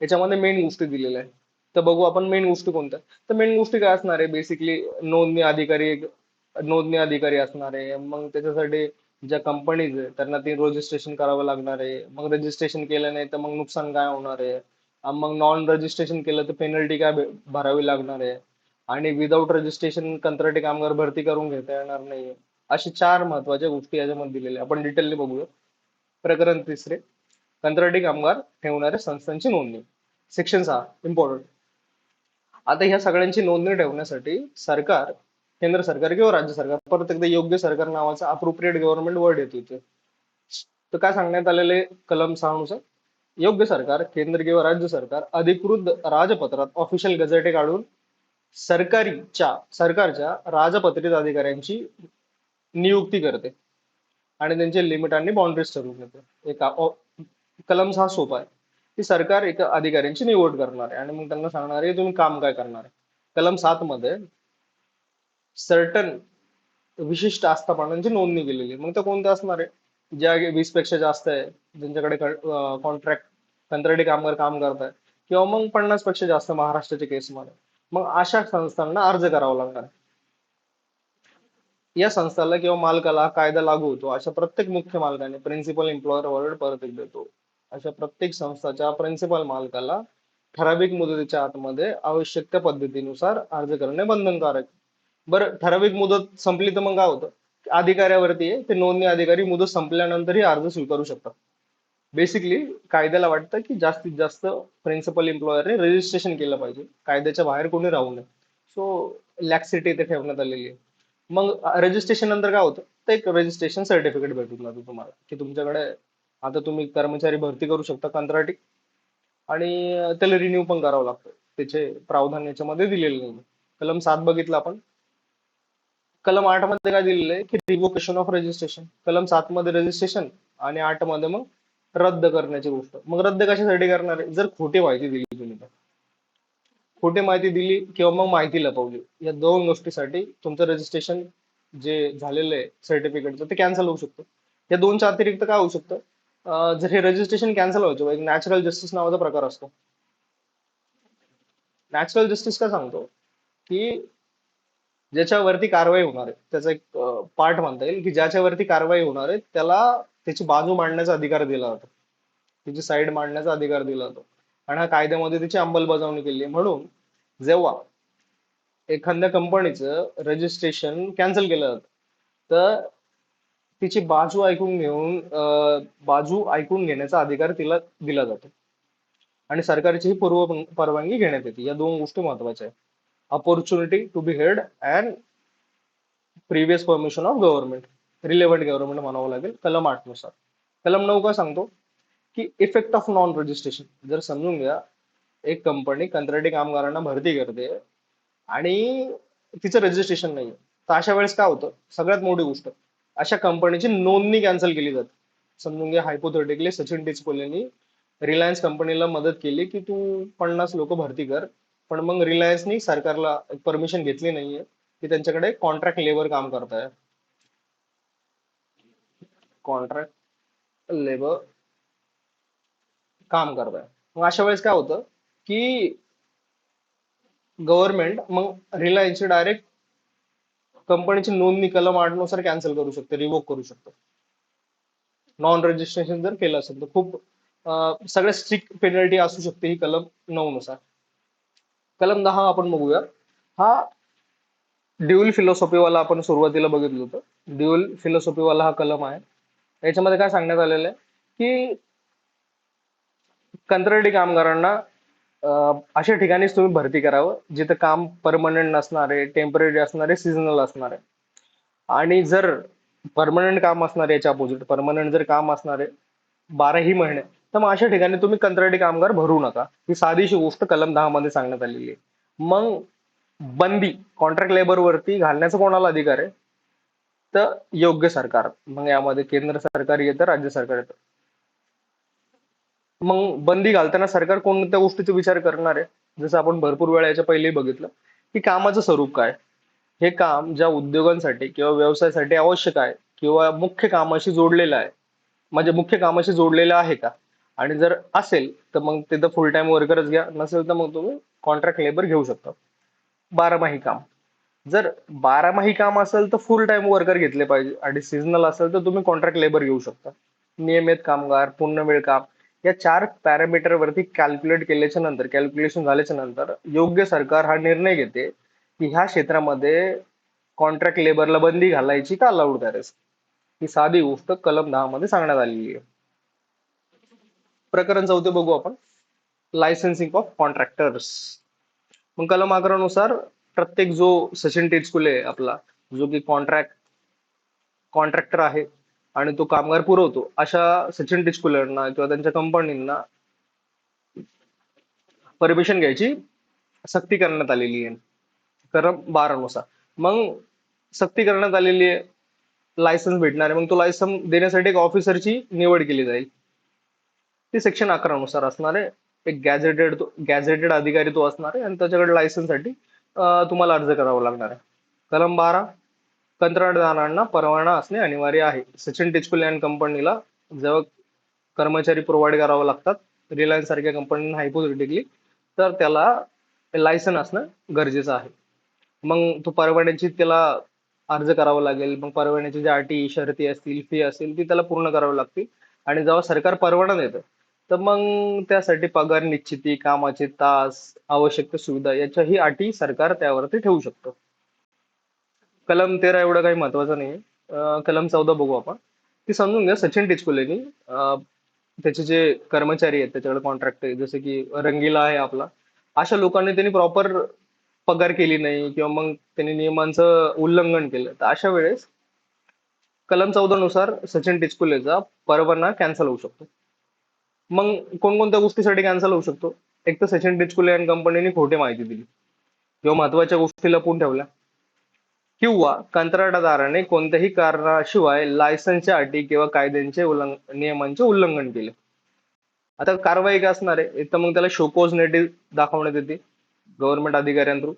याच्यामध्ये मेन गोष्टी दिलेल्या आहेत. तर बघू आपण मेन गोष्टी कोणत्या. तर मेन गोष्टी काय असणार आहे? बेसिकली नोंदणी अधिकारी असणार आहे. मग त्याच्यासाठी ज्या कंपनीज आहे त्यांना ते रजिस्ट्रेशन करावं लागणार आहे. मग रजिस्ट्रेशन केलं नाही तर मग नुकसान काय होणार आहे. मग नॉन रजिस्ट्रेशन केलं तर पेनल्टी काय भरावी लागणार आहे. आणि विदाऊट रजिस्ट्रेशन कंत्राटी कामगार भरती करून घेता येणार नाही. अशी 4 महत्वाच्या गोष्टी याच्यामध्ये दिलेल्या आपण डिटेलली बघूया. प्रकरण 3 कंत्राटी कामगार ठेवणाऱ्या संस्थांची नोंदणी. Section 6 important. आता ह्या सगळ्यांची नोंदणी ठेवण्यासाठी सरकार, केंद्र सरकार किंवा राज्य सरकार, परत एकदा योग्य सरकार नावाचा अप्रोप्रिएट गव्हर्नमेंट वर्ड येतो इथे. तर काय सांगण्यात आलेले कलम 6 नुसार? योग्य सरकार, केंद्र किंवा राज्य सरकार अधिकृत राजपत्रात ऑफिशियल गझेटे काढून सरकारच्या राजपत्रित अधिकाऱ्यांची नियुक्ती करते आणि त्यांचे लिमिट आणि बाउंड्रीज ठरवून देते. कलम 6 सोपा आहे की सरकार एका अधिकाऱ्यांची निवड करणार आहे आणि मग त्यांना सांगणार आहे तुम्ही काम काय करणार आहे. कलम 7 मध्ये सर्टन विशिष्ट आस्थापनांची नोंदणी केलेली आहे. मग त्या कोणत्या असणार आहे? ज्या 20 पेक्षा जास्त आहे, ज्यांच्याकडे कॉन्ट्रॅक्ट कंत्राटी कामगार काम करताय, किंवा मग 50 पेक्षा जास्त महाराष्ट्राच्या केसमध्ये, मग अशा संस्थांना अर्ज करावा लागणार आहे. या संस्थाला किंवा मालकाला हा कायदा लागू होतो. अशा प्रत्येक मुख्य मालकाने, प्रिन्सिपल एम्प्लॉयर वर्ड परत एक देतो, अशा प्रत्येक संस्थाच्या प्रिन्सिपल मालकाला ठराविक मुदतीच्या आतमध्ये आवश्यक त्या पद्धतीनुसार अर्ज करणे बंधनकारक. बरं, ठराविक मुदत संपली तर मग काय होतं? अधिकाऱ्यावरती आहे, ते नोंदणी अधिकारी मुदत संपल्यानंतरही अर्ज स्वीकारू शकतात. बेसिकली कायद्याला वाटतं की जास्तीत जास्त प्रिन्सिपल एम्प्लॉयरने रजिस्ट्रेशन केलं पाहिजे, कायद्याच्या बाहेर कोणी राहू नये. सो लॅक्सिटी इथे ठेवण्यात आलेली आहे. मग रजिस्ट्रेशन नंतर काय होतं? तर एक रजिस्ट्रेशन सर्टिफिकेट भेटून जातं तुम्हाला, की तुमच्याकडे आता तुम्ही कर्मचारी भरती करू शकता कंत्राटी, आणि त्याला रिन्यू पण करावं लागतं. त्याचे प्रावधान याच्यामध्ये दिलेले नाही. कलम 7 बघितलं आपण. कलम 8 मध्ये काय दिलेलं आहे की रिव्होकेशन ऑफ रजिस्ट्रेशन, कलम 7 मध्ये रजिस्ट्रेशन आणि 8 मध्ये मग रद्द करण्याची गोष्ट. मग रद्द कशासाठी करणार आहे? जर खोटी माहिती दिली तुम्ही तर. खोटी माहिती दिली किंवा मग माहिती लपवली, या दोन गोष्टीसाठी तुमचं रजिस्ट्रेशन जे झालेलं आहे सर्टिफिकेटचं ते कॅन्सल होऊ शकतं. या दोनच्या अतिरिक्त काय होऊ शकतं? जर हे रजिस्ट्रेशन कॅन्सल व्हायचं, एक नॅचरल जस्टिस नावाचा प्रकार असतो. नॅचरल जस्टिस काय सांगतो की ज्याच्यावरती कारवाई होणार आहे त्याचा एक पार्ट म्हणता येईल की ज्याच्यावरती कारवाई होणार आहे त्याला त्याची बाजू मांडण्याचा अधिकार दिला जातो, त्याची साईड मांडण्याचा अधिकार दिला जातो, आणि हा कायद्यामध्ये त्याची अंमलबजावणी केली आहे. म्हणून जेव्हा एखाद्या कंपनीचं रजिस्ट्रेशन कॅन्सल केलं जातं तर तिची बाजू ऐकून घेऊन बाजू ऐकून घेण्याचा अधिकार तिला दिला जातो आणि सरकारची ही पूर्व परवानगी घेण्यात येते. या दोन गोष्टी महत्वाच्या आहेत. Opportunity to be heard and previous permission of government, relevant government म्हणावं लागेल कलम 8 नुसार. कलम 9 काय सांगतो की इफेक्ट ऑफ नॉन रजिस्ट्रेशन. जर समजून घ्या एक कंपनी कंत्राटी कामगारांना भरती करते आणि तिचं रजिस्ट्रेशन नाहीये, तर अशा वेळेस काय होतं? सगळ्यात मोठी गोष्ट, अशा कंपनीची नोंदणी कॅन्सल केली जाते. समजून घ्या हायपोथेटिकली सचिन टिचकोलेनी रिलायन्स कंपनीला मदत केली की तू 50 लोक भरती कर, पण मग रिलायन्सनी सरकारला परमिशन घेतली नाहीये की त्यांच्याकडे कॉन्ट्रॅक्ट लेबर काम करताय, कॉन्ट्रॅक्ट लेबर काम करताय. मग अशा वेळेस काय होतं की गव्हर्नमेंट मग रिलायन्सची डायरेक्ट कंपनीची नोंदणी कलम 8 नुसार कॅन्सल करू शकते, रिवोक करू शकतो. नॉन रजिस्ट्रेशन जर केलं असेल तर खूप सगळ्यात स्ट्रिक्ट पेनल्टी असू शकते ही कलम 9 नुसार. कलम 10 आपण बघूया. हा ड्युअल फिलॉसॉफीवाला आपण सुरुवातीला बघितलं होतं. ड्युअल फिलॉसॉफीवाला हा कलम आहे. याच्यामध्ये काय सांगण्यात आलेलं आहे की कंत्राटी कामगारांना अशा ठिकाणीच तुम्ही भरती करावं जिथं काम परमनंट नसणार आहे, टेम्पररी असणार आहे, सीझनल असणार आहे. आणि जर परमनंट काम असणार आहे, याच्या अपोजिट परमनंट जर काम असणार आहे 12ही महिने, तर मग अशा ठिकाणी तुम्ही कंत्राटी कामगार भरू नका. ही साधीशी गोष्ट कलम 10 मध्ये सांगण्यात आलेली आहे. मग बंदी कॉन्ट्रॅक्ट लेबर वरती घालण्याचा कोणाला अधिकार आहे? तर योग्य सरकार. मग यामध्ये केंद्र सरकार येतं, राज्य सरकार येतं. मग बंदी घालताना सरकार कोणत्या गोष्टीचा विचार करणार आहे? जसं आपण भरपूर वेळा याच्या पहिलेही बघितलं की कामाचं स्वरूप काय, हे काम ज्या उद्योगांसाठी किंवा व्यवसायासाठी आवश्यक आहे किंवा मुख्य कामाशी जोडलेलं आहे, म्हणजे मुख्य कामाशी जोडलेलं आहे का? आणि जर असेल तर मग तिथं फुल टाइम वर्करच घ्या, नसेल तर मग तुम्ही कॉन्ट्रॅक्ट लेबर घेऊ शकता. बारामाही काम. जर बारामाही काम असेल तर फुल टाइम वर्कर घेतले पाहिजे आणि सीझनल असेल तर तुम्ही कॉन्ट्रॅक्ट लेबर घेऊ शकता. नियमित कामगार, पूर्णवेळ काम, या 4 पॅरामीटर वरती कॅल्क्युलेट केल्याच्या नंतर, कॅल्क्युलेशन झाल्याच्या नंतर योग्य सरकार हा निर्णय घेते की ह्या क्षेत्रामध्ये कॉन्ट्रॅक्ट लेबरला बंदी घालायची का अलाउड करायचं. ही साधी गोष्ट कलम 10 मध्ये सांगण्यात आलेली आहे. प्रकरण 4 बघू आपण. Licensing of contractors. मग कलम 11 नुसार प्रत्येक जो सचिन टिचकुले आपला, जो की कॉन्ट्रॅक्टर आहे आणि तो कामगार पुरवतो, अशा सचिन टिचकुलेंना किंवा त्यांच्या कंपनींना परमिशन घ्यायची सक्ती करण्यात आलेली आहे कलम 12 नुसार. मग सक्ती करण्यात आलेली आहे, लायसन्स भेटणार आहे. मग तो लायसन्स देण्यासाठी एक ऑफिसरची निवड केली जाईल. ती सेक्शन 11 नुसार असणार आहे. एक गॅझेटेड अधिकारी तो असणार आहे आणि त्याच्याकडे लायसन्ससाठी तुम्हाला अर्ज करावा लागणार आहे. कलम 12, कंत्राटदारांना परवाना असणे अनिवार्य आहे. सचिन टिचकुले अँड कंपनीला जेव्हा कर्मचारी प्रोव्हाइड करावे लागतात रिलायन्स सारख्या कंपनीला हायपोथेटिकली, तर त्याला लायसन असणं गरजेचं आहे. मग तो परवान्याची त्याला अर्ज करावा लागेल. मग परवान्याची ज्या अटी शर्ती असतील, फी असेल, ती त्याला पूर्ण करावी लागतील. आणि जेव्हा सरकार परवाना देतं तर मग त्यासाठी पगार निश्चिती, कामाचे तास, आवश्यक त्या सुविधा याच्याही अटी सरकार त्यावरती ठेवू शकतं. कलम 13 एवढं काही महत्वाचं नाही. कलम 14 बघू आपण. ती समजून घ्या सचिन टिचकुलेनी त्याचे जे कर्मचारी आहेत त्याच्याकडे कॉन्ट्रॅक्ट आहे, जसं की रंगीला आहे आपला, अशा लोकांनी त्यांनी प्रॉपर पगार केली नाही किंवा मग त्यांनी नियमांचं उल्लंघन केलं, तर अशा वेळेस कलम 14 नुसार सचिन टिचकुलेचा परवाना कॅन्सल होऊ शकतो. मग कोणकोणत्या गोष्टीसाठी कॅन्सल होऊ शकतो? एक तर सचिन टिचकुले अँड कंपनीने खोटी माहिती दिली किंवा महत्वाच्या गोष्टी लपवून ठेवल्या, किंवा कंत्राटदाराने कोणत्याही कारणाशिवाय लायसन्सच्या अटी किंवा कायद्यांचे नियमांचे उल्लंघन केले. आता कारवाई काय असणार आहे? एक तर मग त्याला शोकॉज नोटीस दाखवण्यात येते गव्हर्नमेंट अधिकाऱ्यांथ्रू.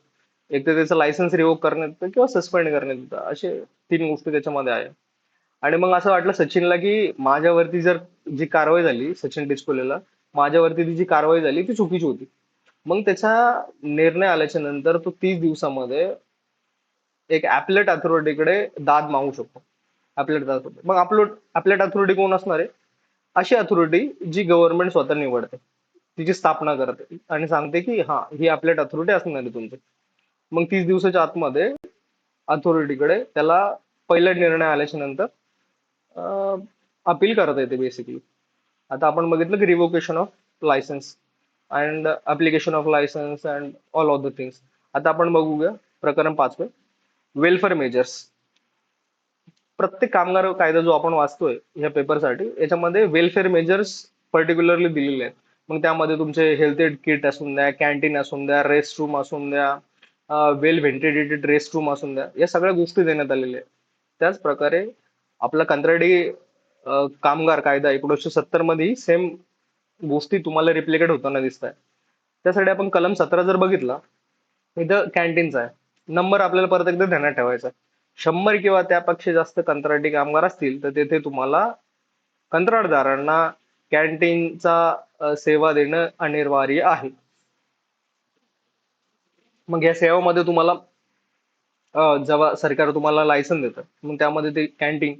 एक तर त्याचं लायसन्स रिवोक करण्यात येतं किंवा सस्पेंड करण्यात येतं. असे 3 गोष्टी त्याच्यामध्ये आहे. आणि मग असं वाटलं सचिनला की माझ्यावरती जर जी कारवाई झाली सचिन डिचकोलेला, माझ्यावरती ती जी कारवाई झाली ती चुकीची होती. मग त्याचा निर्णय आल्याच्या नंतर तो 30 दिवसामध्ये एक ऍपलेट अथॉरिटीकडे दाद मागू शकतो. ऍपलेट अथॉरिटी, मग ऍपलेट अथॉरिटी कोण असणार आहे? अशी अथॉरिटी जी गव्हर्नमेंट स्वतः निवडते, तिची स्थापना करते आणि सांगते की हा ही ऍपलेट अथॉरिटी असणार आहे तुमची. मग 30 दिवसाच्या आतमध्ये अथॉरिटीकडे त्याला पहिला निर्णय आल्याच्या नंतर अपील करता येते बेसिकली. आता आपण बघितलं की revocation of licence and application of licence and all of the things. आता आपण बघूया प्रकरण 5. Welfare measures. प्रत्येक कामगार कायदा जो आपण वाचतोय ह्या पेपरसाठी, याच्यामध्ये वेलफेअर मेजर्स पर्टिक्युलरली दिलेले आहेत. मग त्यामध्ये तुमचे हेल्थ एड किट असून द्या, कॅन्टीन असून द्या, रेस्ट रूम असून द्या, वेल व्हेंटिलेटेड रेस्ट रूम असून द्या, या सगळ्या गोष्टी देण्यात आलेल्या आहेत. त्याच प्रकारे आपला कंत्राटी कामगार कायदा 1970 मध्ये सेम गोष्टी तुम्हाला रिप्लिकेट होताना दिसत आहे. त्यासाठी आपण कलम 17 जर बघितला, इथं कॅन्टीनचा आहे. नंबर आपल्याला परत एकदा ध्यानात ठेवायचा. 100 किंवा त्यापेक्षा जास्त कंत्राटी कामगार असतील तर तेथे तुम्हाला कंत्राटदारांना कॅन्टीनचा सेवा देणं अनिवार्य आहे. मग या सेवामध्ये तुम्हाला जेव्हा सरकार तुम्हाला लायसन देतं, मग त्यामध्ये ते कॅन्टीन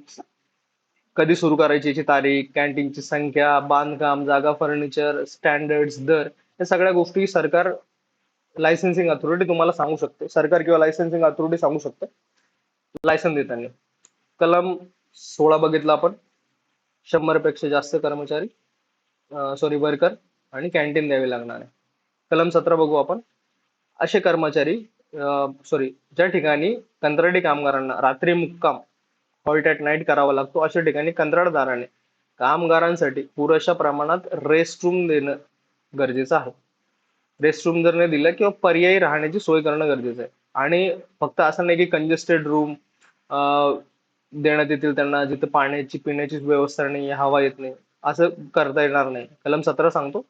कधी सुरू करायची याची तारीख, कॅन्टीनची संख्या, बांधकाम, जागा, फर्निचर, स्टँडर्ड्स, दर, या सगळ्या गोष्टी सरकार लायसन्सिंग अथॉरिटी तुम्हाला सांगू शकते. सरकार किंवा लायसन्सिंग अथॉरिटी सांगू शकते लायसन देताना. कलम 16 बघितला आपण, 100 पेक्षा जास्त कर्मचारी वर्कर आणि कॅन्टीन द्यावी लागणार आहे. कलम 17 बघू आपण. असे कर्मचारी ज्या ठिकाणी कंत्राटी कामगारांना रात्री मुक्काम हॉल्ट ॲट नाईट करावा लागतो, अशा ठिकाणी कंत्राटदाराने कामगारांसाठी पुरेशा प्रमाणात रेस्ट रूम देणं गरजेचं आहे. रेस्ट रूम जर नाही दिलं किंवा पर्यायी राहण्याची सोय करणं गरजेचं आहे. आणि फक्त असं नाही की कंजेस्टेड रूम देण्यात येतील त्यांना जिथे पाण्याची पिण्याची व्यवस्था नाही, हवा येत नाही, असं करता येणार नाही. कलम 17 सांगतो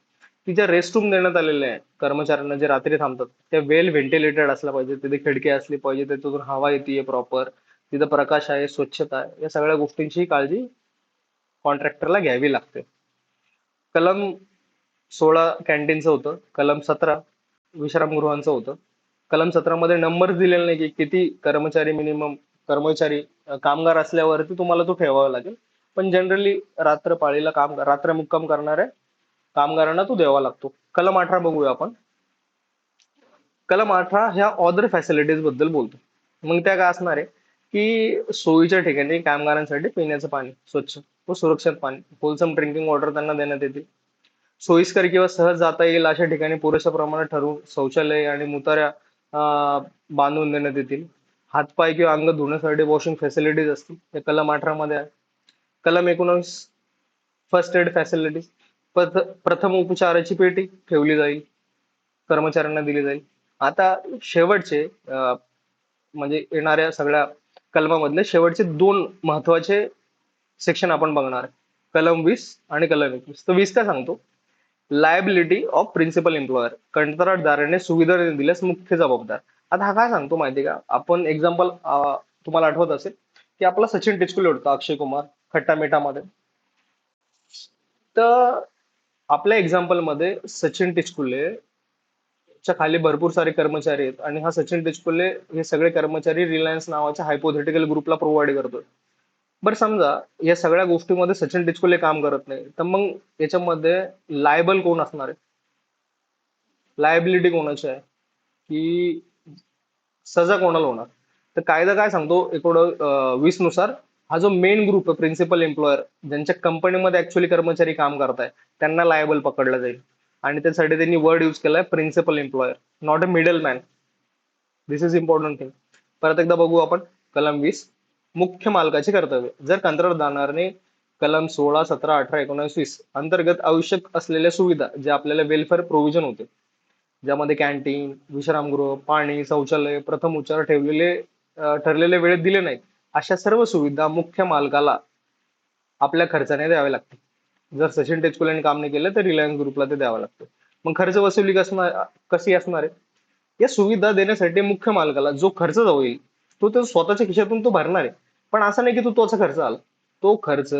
की ज्या रेस्ट रूम देण्यात आलेल्या आहे कर्मचाऱ्यांना जे रात्री थांबतात, त्या वेल व्हेंटिलेटेड असल्या पाहिजे, तिथे खिडकी असली पाहिजे, त्याच्यातून हवा येते प्रॉपर, तिथं प्रकाश आहे, स्वच्छता आहे, या सगळ्या गोष्टींची काळजी कॉन्ट्रॅक्टरला घ्यावी लागते. कलम 16 कॅन्टीनचं होतं. कलम 17 विश्रामगृहांचं होतं. कलम 17 मध्ये नंबर दिलेला नाही की किती कर्मचारी मिनिमम कर्मचारी कामगार असल्यावरती तुम्हाला तो ठेवावा लागेल. पण जनरली रात्रपाळीला रात्र मुक्काम करणाऱ्या कामगारांना तो द्यावा लागतो. कलम 18 बघूया आपण. कलम 18 ह्या ऑदर फॅसिलिटीज बद्दल बोलतो. मग त्या काय असणार आहे की सोयीच्या ठिकाणी कामगारांसाठी पिण्याचं पाणी स्वच्छ व सुरक्षित पाणी, होलसम ड्रिंकिंग वॉटर त्यांना देण्यात येते. सोयीस्कर किंवा सहज जाता येईल अशा ठिकाणी पुरेशा प्रमाणात ठरवून शौचालय आणि मुताऱ्या बांधून देण्यात येतील. हातपाय किंवा अंग धुण्यासाठी वॉशिंग फॅसिलिटीज असतील, ते कलम 18 मध्ये आहे. कलम 19 फर्स्ट एड फॅसिलिटीज, प्रथम उपचाराची पेटी ठेवली जाईल, कर्मचाऱ्यांना दिली जाईल. आता शेवटचे म्हणजे येणाऱ्या सगळ्या कलमामधले शेवटचे 2 महत्वाचे सेक्शन आपण बघणार आहे, कलम 20 आणि कलम 21. तर 20 काय सांगतो? लायबिलिटी ऑफ प्रिन्सिपल एम्प्लॉयर, कंत्राटदाराने सुविधा दिल्यास मुख्य जबाबदार. आता हा काय सांगतो माहिती का? आपण एक्झाम्पल तुम्हाला आठवत असेल की आपला सचिन टिचकुले होता, अक्षय कुमार खट्टा मीठामध्ये. तर आपल्या एक्झाम्पल मध्ये सचिन टिचकुले च्या खाली भरपूर सारे कर्मचारी आहेत आणि हा सचिन टिचकुले हे सगळे कर्मचारी रिलायन्स नावाच्या हायपोथेटिकल ग्रुपला प्रोव्हाइड करतोय. बरं समजा या सगळ्या गोष्टीमध्ये सचिन टिचकुले काम करत नाही, तर मग याच्यामध्ये लायबल कोण असणार आहे? लायबिलिटी कोणाची आहे की सजा कोणाला होणार? तर कायदा काय सांगतो 1920 नुसार, हा जो मेन ग्रुप आहे प्रिन्सिपल एम्प्लॉयर, ज्यांच्या कंपनीमध्ये ऍक्च्युअली कर्मचारी काम करताय, त्यांना लायबल पकडलं जाईल. आणि त्यासाठी त्यांनी वर्ड यूज केलाय principal employer, not a middle man. This is important thing. परत एकदा बघू आपण कलम 20, मुख्य मालकाचे कर्तव्य. जर कंत्राटदाराने कलम 16, 17, 18, 19, 20 अंतर्गत आवश्यक असलेल्या सुविधा जे आपल्याला वेलफेअर प्रोव्हिजन होते, ज्यामध्ये कॅन्टीन, विश्रामगृह, पाणी, शौचालय, प्रथम उपचार ठेवलेले ठरलेल्या वेळेत दिले नाहीत, अशा सर्व सुविधा मुख्य मालकाला आपल्या खर्चाने द्यावे लागते. जर सचिन टेचकुलेने काम नाही केलं तर रिलायन्स ग्रुपला ते द्यावं लागतं. मग खर्च वसुली कशी असणार आहे? या सुविधा देण्यासाठी मुख्य मालकाला जो खर्च होईल तो स्वतःच्या खिशातून तो भरणार आहे. पण असं नाही की तोचा खर्च आला. तो खर्च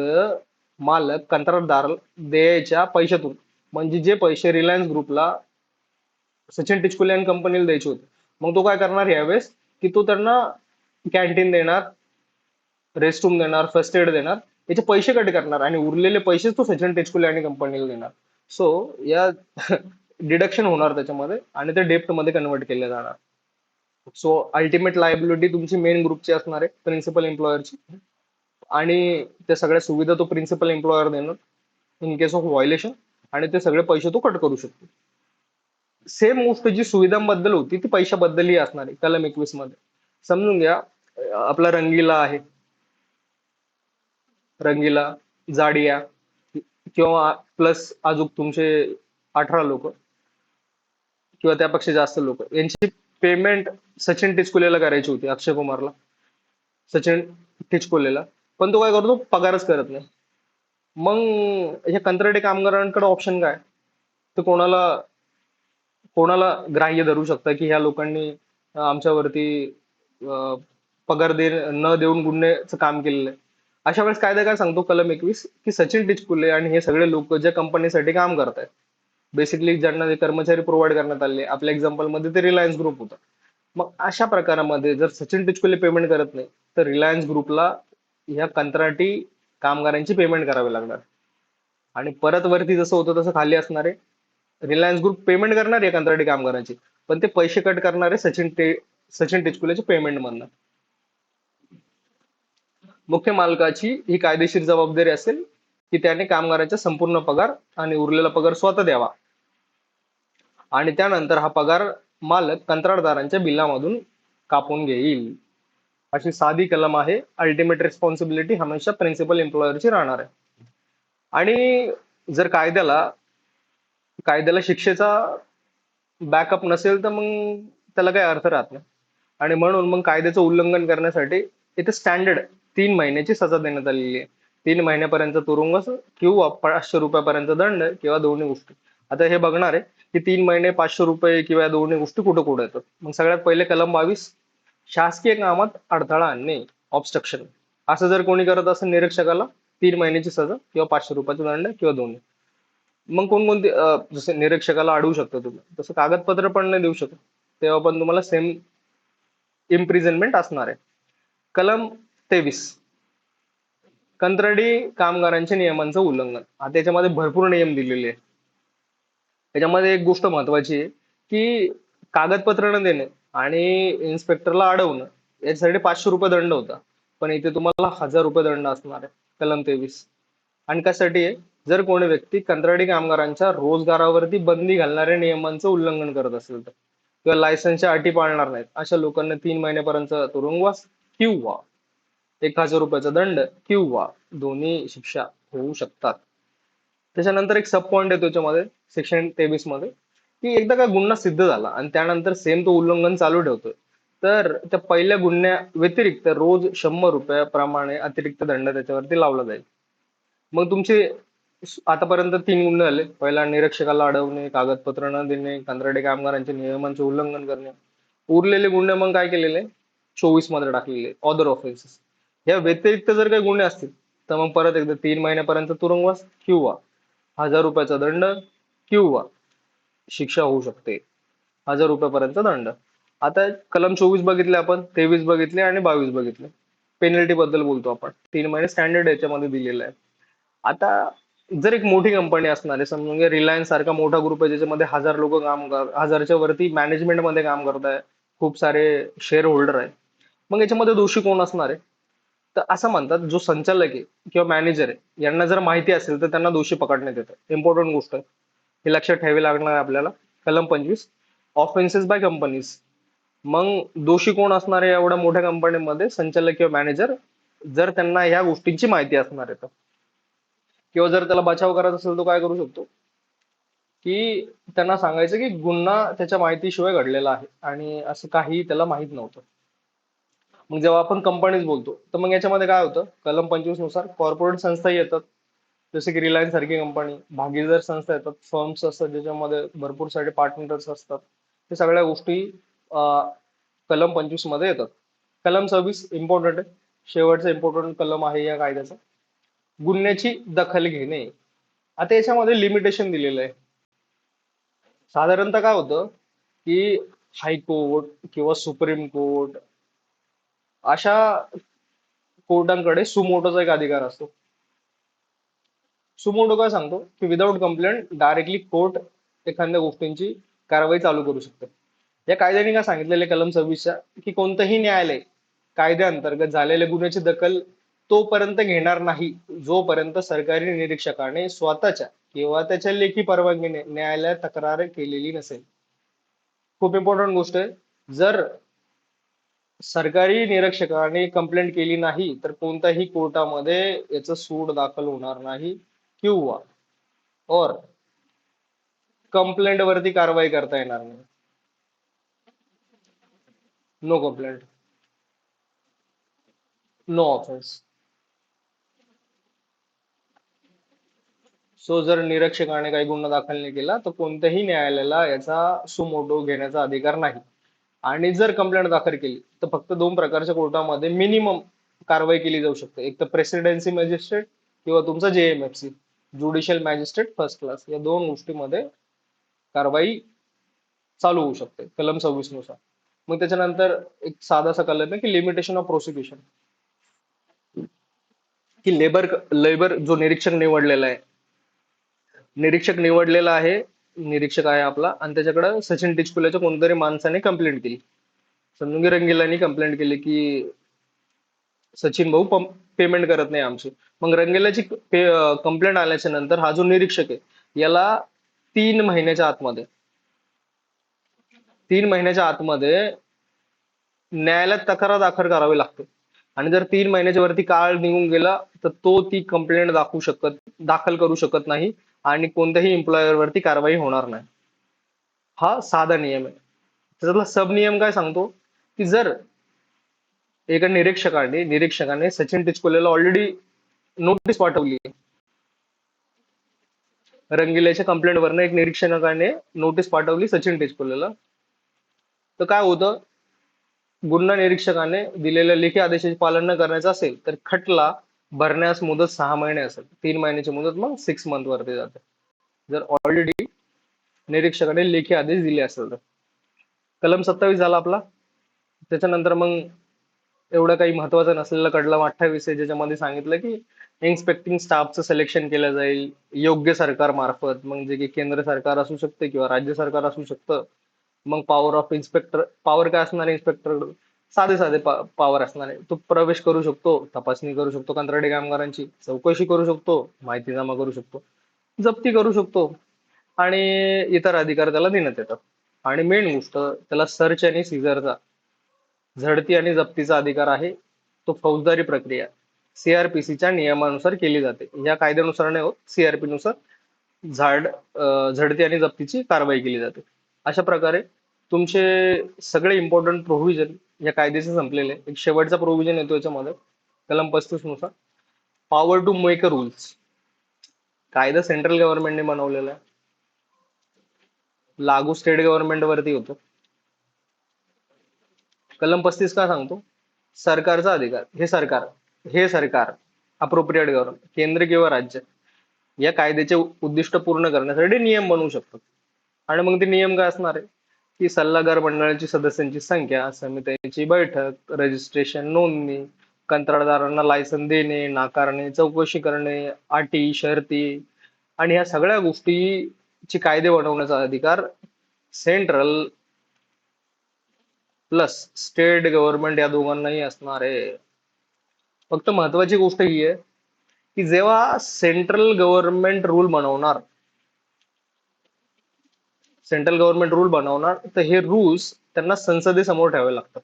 मालक कंत्राटदार द्यायच्या पैशातून, म्हणजे जे पैसे रिलायन्स ग्रुपला सचिन टिचकुले आणि कंपनीला द्यायचे होते, मग तो काय करणार यावेळेस, की तो त्यांना कॅन्टीन देणार, रेस्ट रूम देणार, फर्स्ट एड देणार, याचे पैसे कट करणार आणि उरलेले पैसे तो सचिन टेचकुले आणि कंपनीला देणार. सो या डिडक्शन होणार त्याच्यामध्ये आणि ते डेप्ट मध्ये कन्वर्ट केले जाणार. सो अल्टिमेट लायबिलिटी तुमची मेन ग्रुपची असणार आहे, प्रिन्सिपल एम्प्लॉयरची, आणि त्या सगळ्या सुविधा तो प्रिन्सिपल एम्प्लॉयर देणार इन केस ऑफ व्हायलेशन, आणि ते सगळे पैसे तो कट करू शकतो. सेम गोष्ट जी सुविधांबद्दल होती ती पैशाबद्दलही असणार आहे कलम 21 मध्ये. समजून घ्या, आपला रंगीला आहे, रंगीला, जाडिया किंवा प्लस अजून तुमचे 18 लोक किंवा त्यापेक्षा जास्त लोक, यांची पेमेंट सचिन टिचकुलेला करायची होती, अक्षय कुमारला, सचिन टिचकुलेला. पण तो काय करतो, पगारच करत नाही. मग ह्या कंत्राटी कामगारांकडे ऑप्शन काय? तर कोणाला कोणाला ग्राह्य धरू शकता की ह्या लोकांनी आमच्यावरती पगार न देऊन गुन्ह्याचं काम केलेलं आहे. अशा वेळेस कायदा काय सांगतो, कलम 21, की सचिन टिचकुले आणि हे सगळे लोक ज्या कंपनीसाठी काम करतायत, बेसिकली ज्यांना जे कर्मचारी प्रोव्हाइड करण्यात आले, आपल्या एक्झाम्पल मध्ये ते रिलायन्स ग्रुप होतं. मग अशा प्रकारामध्ये जर सचिन टिचकुले पेमेंट करत नाही तर रिलायन्स ग्रुपला ह्या कंत्राटी कामगारांची पेमेंट करावी लागणार. आणि परत वरती जसं होतं तसं खाली असणार आहे. रिलायन्स ग्रुप पेमेंट करणार आहे कंत्राटी कामगारांची, पण ते पैसे कट करणार आहे सचिन टिचकुलेच्या पेमेंट मधनं. मुख्य मालकाची ही कायदेशीर जबाबदारी असेल की त्याने कामगारांचा संपूर्ण पगार आणि उरलेला पगार स्वतः द्यावा, आणि त्यानंतर हा पगार मालक कंत्राटदारांच्या बिलामधून कापून घेईल. अशी साधी कलम आहे. अल्टिमेट रिस्पॉन्सिबिलिटी हमेशा प्रिन्सिपल एम्प्लॉयरची राहणार आहे. आणि जर कायद्याला शिक्षेचा बॅकअप नसेल तर मग त्याला काही अर्थ राहत नाही. आणि म्हणून मग कायद्याचं उल्लंघन करण्यासाठी इथे स्टँडर्ड 3 महिन्याची सजा देण्यात आलेली आहे. 3 महिन्यापर्यंत तुरुंगवास किंवा 500 रुपयापर्यंत दंड किंवा दोन्ही गोष्टी. आता हे बघणार आहे की 3 महिने, 500 रुपये किंवा दोन्ही गोष्टी कुठं कुठं येतात. मग सगळ्यात पहिले कलम 22, शासकीय कामात अडथळा आणणे, ऑब्स्ट्रक्शन. असं जर कोणी करत असेल निरीक्षकाला, 3 महिन्याची सजा किंवा 500 रुपयाचा दंड किंवा दोन्ही. मग कोणकोणते जसे निरीक्षकाला अडवू शकता तुम्ही, तसं कागदपत्र पण नाही देऊ शकत, तेव्हा पण तुम्हाला सेम इम्प्रिझनमेंट असणार आहे. कलम 23, कंत्राटी कामगारांच्या नियमांचं उल्लंघन. आता याच्यामध्ये भरपूर नियम दिलेले आहे. त्याच्यामध्ये एक गोष्ट महत्वाची आहे की कागदपत्र न देणे आणि इन्स्पेक्टरला अडवणं याच्यासाठी 500 रुपये दंड होता, पण इथे तुम्हाला 1000 रुपये दंड असणार आहे, कलम 23. आणि कशासाठी आहे? जर कोणी व्यक्ती कंत्राटी कामगारांच्या रोजगारावरती बंदी घालणाऱ्या नियमांचं उल्लंघन करत असेल तर, किंवा लायसन्सच्या अटी पाळणार नाहीत, अशा लोकांना 3 महिन्यापर्यंत तुरुंगवास किंवा 1000 रुपयाचा दंड किंवा दोन्ही शिक्षा होऊ शकतात. त्याच्यानंतर एक सब पॉइंट आहे त्याच्यामध्ये, सेक्शन 23 मध्ये, की एकदा का गुन्हा सिद्ध झाला आणि त्यानंतर सेम तो उल्लंघन चालू ठेवतोय, तर त्या पहिल्या गुन्ह्या व्यतिरिक्त रोज 100 रुपयाप्रमाणे अतिरिक्त दंड त्याच्यावरती लावला जाईल. मग तुमचे आतापर्यंत 3 गुन्हे झाले. पहिला निरीक्षकाला अडवणे, कागदपत्र न देणे, कंत्राटी कामगारांच्या नियमांचे उल्लंघन करणे. उरलेले गुन्हे मग काय केलेले, 24 मध्ये टाकलेले अदर ऑफेन्सेस. या व्यतिरिक्त जर काही गुन्हे असतील तर मग परत एकदा 3 महिन्यापर्यंत तुरुंगवास किंवा 1000 रुपयाचा दंड किंवा शिक्षा होऊ शकते 1000 रुपयापर्यंत दंड. आता कलम 24 बघितले आपण, 23 बघितले आणि 22 बघितले. पेनल्टी बद्दल बोलतो आपण. 3 महिने स्टँडर्ड याच्यामध्ये दिलेलं आहे. आता जर एक मोठी कंपनी असणार आहे, समजून घ्या रिलायन्स सारखा मोठा ग्रुप आहे ज्याच्यामध्ये 1000 लोक काम करतात, 1000च्या वरती मॅनेजमेंट मध्ये काम करत आहे, खूप सारे शेअर होल्डर आहे, मग याच्यामध्ये दोषी कोण असणार आहे? तर असं म्हणतात, जो संचालक आहे किंवा मॅनेजर आहे यांना जर माहिती असेल तर त्यांना दोषी पकडण्यात येतं. इम्पॉर्टंट गोष्ट आहे, हे लक्षात ठेवावी लागणार आहे आपल्याला. कलम 25, ऑफेन्सेस बाय कंपनीज. मग दोषी कोण असणार आहे एवढ्या मोठ्या कंपनीमध्ये? संचालक किंवा मॅनेजर, जर त्यांना ह्या गोष्टींची माहिती असणार आहे तर. किंवा जर त्याला बचाव करायचा असेल तो काय करू शकतो, की त्यांना सांगायचं की गुन्हा त्याच्या माहितीशिवाय घडलेला आहे आणि असं काही त्याला माहित नव्हतं. मग जेव्हा आपण कंपनीज बोलतो तर मग याच्यामध्ये काय होतं, कलम 25 नुसार कॉर्पोरेट संस्था येतात, जसे की रिलायन्स सारखी कंपनी, भागीदार संस्था येतात, फर्म्स असतात ज्याच्यामध्ये भरपूर सारे पार्टनर्स असतात. हे सगळ्या गोष्टी कलम 25 मध्ये येतात. कलम 26 इम्पॉर्टंट आहे, शेवटचा इम्पॉर्टंट कलम आहे या कायद्याचा. गुन्ह्याची दखल घेणे. आता याच्यामध्ये लिमिटेशन दिलेलं आहे. साधारणतः काय होतं की हायकोर्ट किंवा सुप्रीम कोर्ट अशा कोर्टांकडे सुमोटोचा एक अधिकार असतो. सुमोटो काय सांगतो की विदाऊट कंप्लेंट डायरेक्टली कोर्ट एखाद्या गोष्टींची कारवाई चालू करू शकते. या कायद्याने काय सांगितलेले कलम 26च्या की कोणतंही न्यायालय कायद्याअंतर्गत झालेल्या गुन्ह्याची दखल तोपर्यंत घेणार नाही जोपर्यंत सरकारी निरीक्षकाने स्वतःच्या किंवा त्याच्या लेखी परवानगीने न्यायालयात तक्रार केलेली नसेल. खूप इम्पॉर्टंट गोष्ट आहे. जर सरकारी निरीक्षकाने कंप्लेंट केली नाही तर कोणत्याही कोर्टामध्ये याचं सूड दाखल होणार नाही किंवा और कंप्लेंट वरती कारवाई करता येणार नाही. No complaint, no offence. So जर निरीक्षकाने काही गुन्हा दाखल नाही केला तर कोणत्याही न्यायालयाला याचा सुमोटो घेण्याचा अधिकार नाही. आणि जर कंप्लेंट दाखल केली तर फक्त दोन प्रकारच्या कोर्टामध्ये मिनिमम कारवाई केली जाऊ शकते, एक तर प्रेसिडेन्सी मॅजिस्ट्रेट किंवा तुमचा JMFC, judicial magistrate first class, या दोन गोष्टीमध्ये कारवाई चालू होऊ शकते कलम 26 नुसार. मग त्याच्यानंतर एक साधासा कलम आहे की लिमिटेशन ऑफ प्रोसिक्युशन, की लेबर लेबर जो निरीक्षक निवडलेला आहे, निरीक्षक निवडलेला आहे, निरीक्षक आहे आपला, आणि त्याच्याकडे सचिन टिचकुल्याच्या कोणतरी माणसाने कंप्लेंट केली, समजून की रंगीलानी कंप्लेंट केली की सचिन भाऊ पेमेंट करत नाही आमची. मग रंगेलाची कंप्लेंट आल्याच्या नंतर हा जो निरीक्षक आहे याला 3 महिन्याच्या आतमध्ये 3 महिन्याच्या आतमध्ये न्यायालयात तक्रार दाखल करावी लागते. आणि जर 3 महिन्याच्या वरती काळ निघून गेला तर तो ती कंप्लेंट दाखल करू शकत नाही आणि कोणत्याही एम्प्लॉयर वरती कारवाई होणार नाही. हा साधा नियम आहे. त्याच्यातला सब नियम काय सांगतो की जर एका निरीक्षकाने सचिन टिचकोलेला ऑलरेडी नोटीस पाठवली, रंगिल्याच्या कंप्लेंट वरनं एक निरीक्षकाने नोटीस पाठवली सचिन टिचकोलेला, तर काय होतं, गुन्हा निरीक्षकाने दिलेल्या लेखी आदेशाचे पालन न करण्याचं असेल तर खटला भरण्यास मुदत 6 महिने असेल, 3 महिन्याची मुदत मग 6 मंथ वरती जाते जर ऑलरेडी निरीक्षकाने लेखी आदेश दिले असेल तर. कलम 27 झाला आपला. त्याच्यानंतर मग एवढं काही महत्वाचं नसलेलं कलम 28 आहे, ज्याच्यामध्ये सांगितलं की इन्स्पेक्टिंग स्टाफचं सिलेक्शन केलं जाईल योग्य सरकार मार्फत, मग जे की केंद्र सरकार असू शकते किंवा राज्य सरकार असू शकतं. मग पॉवर ऑफ इन्स्पेक्टर, पॉवर काय असणार आहे इन्स्पेक्टर, साधे साधे पॉवर असणार आहे. तो प्रवेश करू शकतो, तपासणी करू शकतो कंत्राटी कामगारांची, चौकशी करू शकतो, माहिती जमा करू शकतो, जप्ती करू शकतो आणि इतर अधिकार त्याला देण्यात येतात. आणि मेन गोष्ट, त्याला सर्च आणि सीझरचा, झडती आणि जप्तीचा अधिकार आहे. तो फौजदारी प्रक्रिया CRPCच्या नियमानुसार केली जाते, या कायद्यानुसार नाही होत, CRP नुसार झडती आणि जप्तीची कारवाई केली जाते. अशा प्रकारे तुमचे सगळे इम्पॉर्टंट प्रोव्हिजन या कायद्याचे संपलेले. एक शेवटचा प्रोव्हिजन येतो याच्यामध्ये कलम 35 नुसार, power to make a rules. कायदा सेंट्रल गव्हर्नमेंटने बनवलेला आहे, लागू स्टेट गव्हर्नमेंट वरती होतो. कलम 35 काय सांगतो, सरकारचा अधिकार, हे सरकार अप्रोप्रिएट गव्हर्नमेंट, केंद्र किंवा राज्य, या कायद्याचे उद्दिष्ट पूर्ण करण्यासाठी नियम बनवू शकतात. आणि मग ते नियम काय असणार आहे की सल्लागार मंडळाची सदस्यांची संख्या, समित्यांची बैठक, रजिस्ट्रेशन नोंदणी, कंत्राटदारांना लायसन देणे नाकारणे, चौकशी करणे, अटी शर्ती, आणि ह्या सगळ्या गोष्टीची कायदे बनवण्याचा अधिकार सेंट्रल प्लस स्टेट गव्हर्नमेंट या दोघांनाही असणार आहे. फक्त महत्वाची गोष्ट ही आहे की जेव्हा सेंट्रल गव्हर्नमेंट रूल बनवणार तर हे रूल्स त्यांना संसदेसमोर ठेवावे लागतात.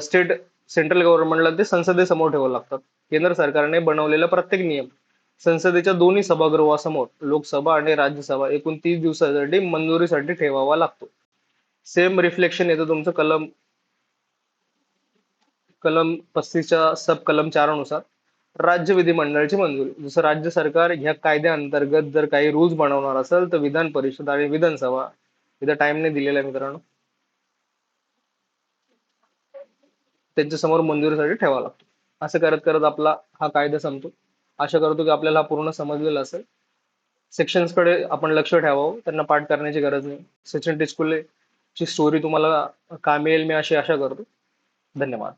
स्टेट सेंट्रल गव्हर्नमेंटला ते संसदेसमोर ठेवावे लागतात. केंद्र सरकारने बनवलेला प्रत्येक नियम संसदेच्या दोन्ही सभागृहासमोर, लोकसभा आणि राज्यसभा, एकूण 30 दिवसासाठी मंजुरीसाठी ठेवावा लागतो. सेम रिफ्लेक्शन येतं तुमचं कलम कलम 35च्या सब कलम 4 नुसार. राज्य विधिमंडळाची मंजुरी. जसं राज्य सरकार ह्या कायद्याअंतर्गत जर काही रूल्स बनवणार असेल तर विधान परिषद आणि विधानसभा, इथं टाइम नाही दिलेला आहे मित्रांनो, त्यांच्या समोर मंजुरीसाठी ठेवावा लागतो. असं करत करत आपला हा कायदा संपतो. आशा करतो की आपल्याला हा पूर्ण समजलेला असेल. सेक्शन्स कडे आपण लक्ष ठेवावं, त्यांना पाठ करण्याची गरज नाही. सचिन टिचकुले ची स्टोरी तुम्हाला कामी येईल मी अशी आशा करतो. धन्यवाद.